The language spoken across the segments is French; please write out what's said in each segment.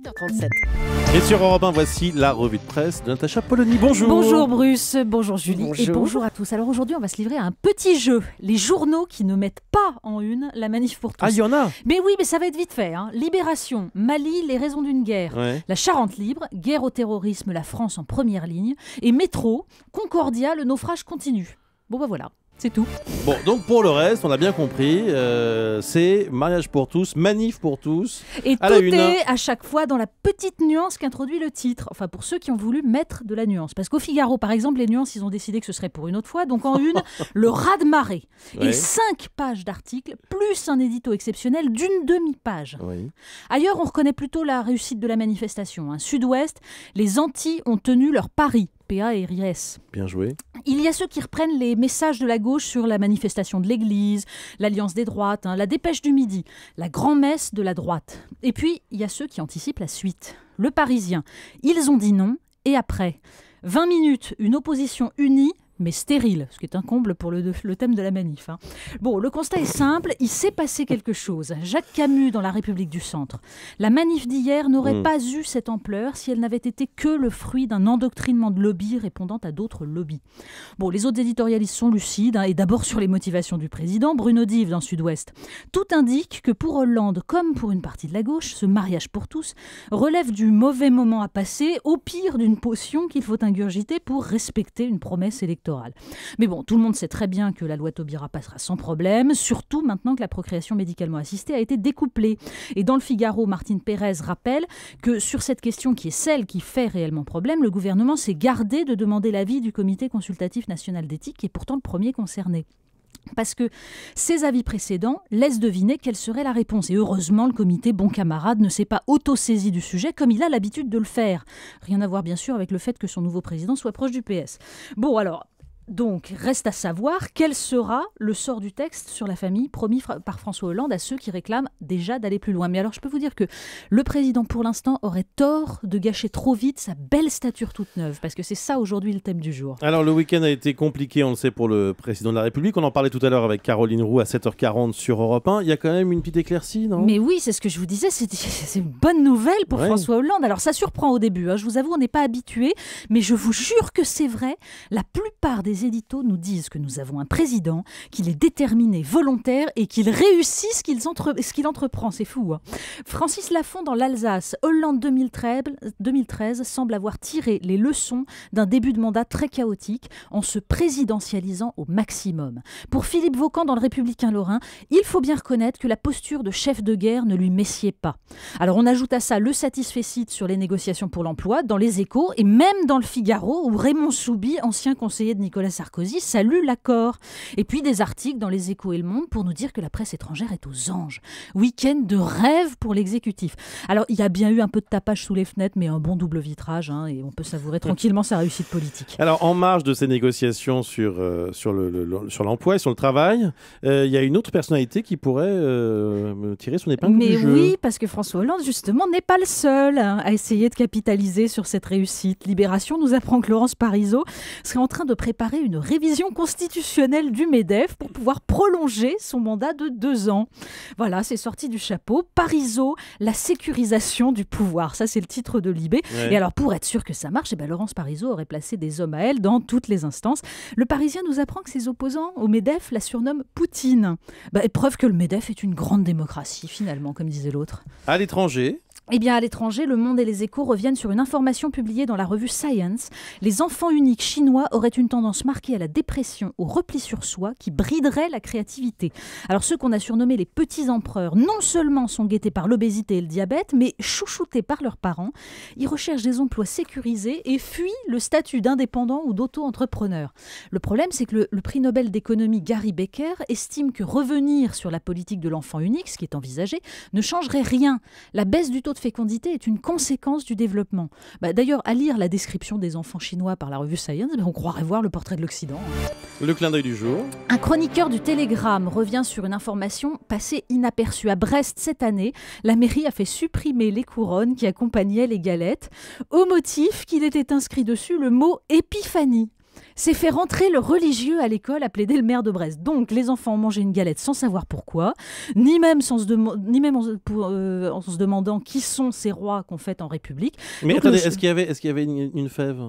8h37. Et sur Europe 1, voici la revue de presse de Natacha Polony. Bonjour. Bonjour Bruce, bonjour Julie Bonjour. et bonjour à tous. Alors aujourd'hui, on va se livrer à un petit jeu. Les journaux qui ne mettent pas en une la manif pour tous. Ah, il y en a. Mais oui, mais ça va être vite fait. Libération, Mali, les raisons d'une guerre. Ouais. La Charente libre, guerre au terrorisme, la France en première ligne. Et Métro, Concordia, le naufrage continue. Bon bah voilà, c'est tout. Bon, donc pour le reste, on a bien compris, c'est mariage pour tous, manif pour tous. Et À tout la une. est à chaque fois dans la petite nuance qu'introduit le titre. Enfin, pour ceux qui ont voulu mettre de la nuance. Parce qu'au Figaro, par exemple, les nuances, ils ont décidé que ce serait pour une autre fois. Donc en une, le raz-de-marée. Ouais. Et 5 pages d'articles, plus un édito exceptionnel d'une demi-page. Oui. Ailleurs, on reconnaît plutôt la réussite de la manifestation. Sud-Ouest, les Antilles ont tenu leur pari. PA et RIS. Bien joué. Il y a ceux qui reprennent les messages de la gauche sur la manifestation de l'Église, l'Alliance des droites, la dépêche du midi, la grand-messe de la droite. Et puis, il y a ceux qui anticipent la suite. Le Parisien, ils ont dit non, et après 20 minutes, une opposition unie, mais stérile, ce qui est un comble pour le thème de la manif. Bon, le constat est simple, il s'est passé quelque chose. Jacques Camus dans La République du Centre. La manif d'hier n'aurait pas eu cette ampleur si elle n'avait été que le fruit d'un endoctrinement de lobbies répondant à d'autres lobbies. Bon, les autres éditorialistes sont lucides, et d'abord sur les motivations du président, Bruno Dive dans Sud-Ouest. Tout indique que pour Hollande, comme pour une partie de la gauche, ce mariage pour tous relève du mauvais moment à passer, au pire d'une potion qu'il faut ingurgiter pour respecter une promesse électorale. Mais bon, tout le monde sait très bien que la loi Taubira passera sans problème, surtout maintenant que la procréation médicalement assistée a été découplée. Et dans le Figaro, Martine Pérez rappelle que sur cette question qui est celle qui fait réellement problème, le gouvernement s'est gardé de demander l'avis du Comité consultatif national d'éthique, qui est pourtant le premier concerné. Parce que ces avis précédents laissent deviner quelle serait la réponse. Et heureusement, le comité Bon Camarade ne s'est pas auto-saisi du sujet comme il a l'habitude de le faire. Rien à voir, bien sûr, avec le fait que son nouveau président soit proche du PS. Bon, alors... Donc, reste à savoir quel sera le sort du texte sur la famille promis par François Hollande à ceux qui réclament déjà d'aller plus loin. Mais alors, je peux vous dire que le président, pour l'instant, aurait tort de gâcher trop vite sa belle stature toute neuve, parce que c'est ça aujourd'hui le thème du jour. Alors, le week-end a été compliqué, on le sait, pour le président de la République. On en parlait tout à l'heure avec Caroline Roux à 7h40 sur Europe 1. Il y a quand même une petite éclaircie, non ? Mais oui, c'est ce que je vous disais, c'est une bonne nouvelle pour François Hollande. Alors, ça surprend au début, je vous avoue, on n'est pas habitué, mais je vous jure que c'est vrai. La plupart des éditos nous disent que nous avons un président, qu'il est déterminé, volontaire et qu'il réussit ce qu'il entreprend. C'est fou. Francis Lafont dans l'Alsace, Hollande 2013 semble avoir tiré les leçons d'un début de mandat très chaotique en se présidentialisant au maximum. Pour Philippe Vaucan dans le Républicain Lorrain, il faut bien reconnaître que la posture de chef de guerre ne lui messiait pas. Alors on ajoute à ça le satisfecit sur les négociations pour l'emploi dans les Échos et même dans le Figaro où Raymond Soubi, ancien conseiller de Nicolas Sarkozy, salue l'accord. Et puis des articles dans les Échos et Le Monde pour nous dire que la presse étrangère est aux anges. Week-end de rêve pour l'exécutif. Alors il y a bien eu un peu de tapage sous les fenêtres, mais un bon double vitrage, et on peut savourer tranquillement sa réussite politique. Alors, en marge de ces négociations sur l'emploi et sur le travail, il y a une autre personnalité qui pourrait tirer son épingle du jeu. Mais oui, parce que François Hollande, justement, n'est pas le seul à essayer de capitaliser sur cette réussite. Libération nous apprend que Laurence Parisot serait en train de préparer une révision constitutionnelle du MEDEF pour pouvoir prolonger son mandat de 2 ans. Voilà, c'est sorti du chapeau. Parisot, la sécurisation du pouvoir. Ça, c'est le titre de Libé. Ouais. Et alors, pour être sûr que ça marche, Laurence Parisot aurait placé des hommes à elle dans toutes les instances. Le Parisien nous apprend que ses opposants au MEDEF la surnomment Poutine. Preuve que le MEDEF est une grande démocratie, finalement, comme disait l'autre. À l'étranger. Eh bien, à l'étranger, Le Monde et les Échos reviennent sur une information publiée dans la revue Science. Les enfants uniques chinois auraient une tendance marquée à la dépression, au repli sur soi, qui briderait la créativité. Alors, ceux qu'on a surnommés les petits empereurs, non seulement sont guettés par l'obésité et le diabète, mais chouchoutés par leurs parents. Ils recherchent des emplois sécurisés et fuient le statut d'indépendant ou d'auto-entrepreneur. Le problème, c'est que le prix Nobel d'économie Gary Becker estime que revenir sur la politique de l'enfant unique, ce qui est envisagé, ne changerait rien. La baisse du taux de fécondité est une conséquence du développement. D'ailleurs, à lire la description des enfants chinois par la revue Science, on croirait voir le portrait de l'Occident. Le clin d'œil du jour. Un chroniqueur du Télégramme revient sur une information passée inaperçue. À Brest, cette année, la mairie a fait supprimer les couronnes qui accompagnaient les galettes, au motif qu'il était inscrit dessus le mot « épiphanie ». C'est fait rentrer le religieux à l'école, a plaidé le maire de Brest. Donc, les enfants ont mangé une galette sans savoir pourquoi, ni même en se demandant qui sont ces rois qu'on fête en République. Mais Donc, attendez, est-ce qu'il y avait une fève?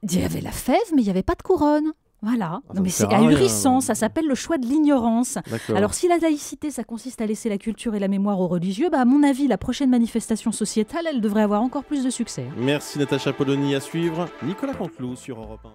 Il y avait la fève, mais il n'y avait pas de couronne. Voilà. Ah, Non, mais ça c'est sert à rien, ahurissant, alors. ça s'appelle le choix de l'ignorance. D'accord. Alors si la laïcité, ça consiste à laisser la culture et la mémoire aux religieux, à mon avis, la prochaine manifestation sociétale, elle devrait avoir encore plus de succès. Merci Natacha Polony. À suivre, Nicolas Canteloup sur Europe 1.